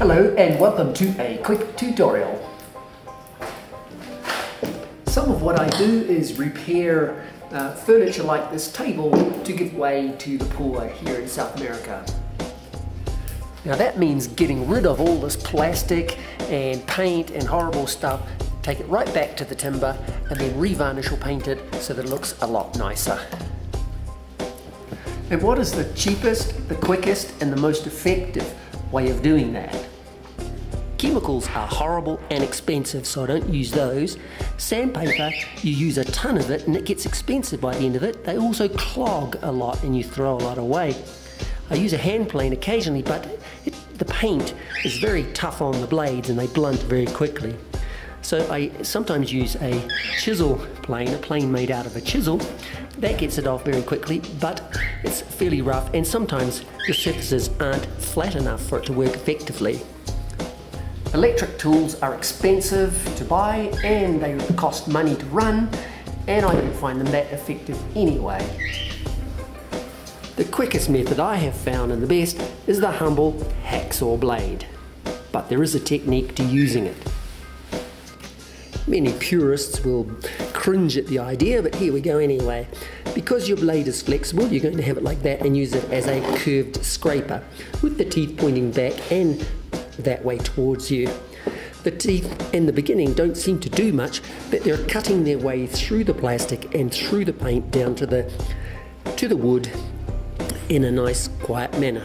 Hello and welcome to a quick tutorial. Some of what I do is repair furniture like this table to give way to the poor here in South America. Now that means getting rid of all this plastic and paint and horrible stuff, take it right back to the timber and then revarnish or paint it so that it looks a lot nicer. And what is the cheapest, the quickest and the most effective way of doing that? Chemicals are horrible and expensive, so I don't use those. Sandpaper, you use a ton of it and it gets expensive by the end of it. They also clog a lot and you throw a lot away. I use a hand plane occasionally, but the paint is very tough on the blades and they blunt very quickly. So I sometimes use a chisel plane, a plane made out of a chisel. That gets it off very quickly, but it's fairly rough and sometimes the surfaces aren't flat enough for it to work effectively. Electric tools are expensive to buy and they cost money to run, and I don't find them that effective anyway. The quickest method I have found and the best is the humble hacksaw blade, but there is a technique to using it. Many purists will cringe at the idea, but here we go anyway. Because your blade is flexible, you're going to have it like that and use it as a curved scraper with the teeth pointing back and that way towards you. The teeth in the beginning don't seem to do much, but they're cutting their way through the plastic and through the paint down to the wood in a nice quiet manner.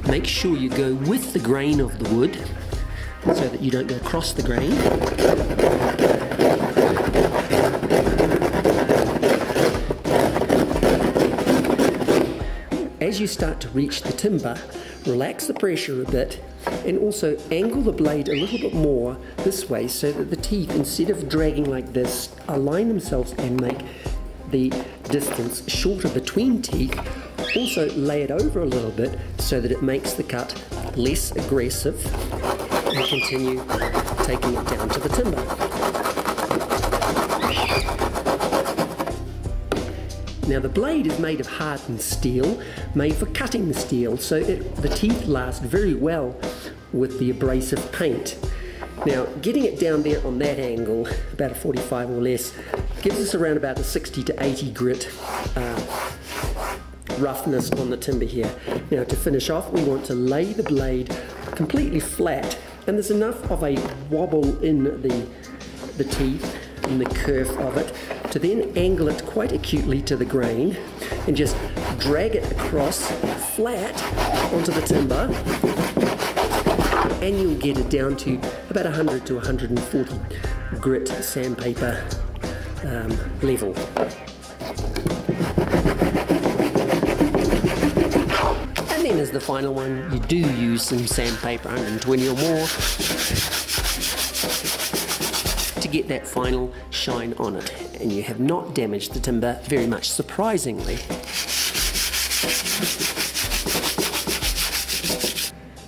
Make sure you go with the grain of the wood so that you don't go across the grain. As you start to reach the timber, relax the pressure a bit and also angle the blade a little bit more this way so that the teeth, instead of dragging like this, align themselves and make the distance shorter between teeth. Also lay it over a little bit so that it makes the cut less aggressive and continue taking it down to the timber. Now the blade is made of hardened steel, made for cutting the steel, so the teeth last very well with the abrasive paint. Now getting it down there on that angle, about a 45 or less, gives us around about a 60 to 80 grit roughness on the timber here. Now to finish off, we want to lay the blade completely flat, and there's enough of a wobble in the teeth and the curve of it to then angle it quite acutely to the grain and just drag it across flat onto the timber, and you'll get it down to about 100 to 140 grit sandpaper level. And then as the final one, you do use some sandpaper, 120 or more, to get that final shine on it, and you have not damaged the timber very much, surprisingly.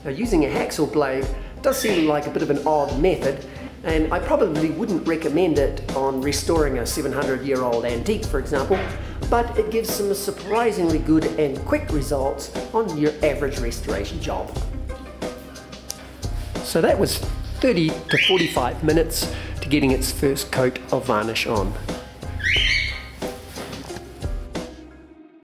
Now, using a hacksaw blade does seem like a bit of an odd method, and I probably wouldn't recommend it on restoring a 700-year-old antique, for example, but it gives some surprisingly good and quick results on your average restoration job. So that was 30 to 45 minutes to getting its first coat of varnish on.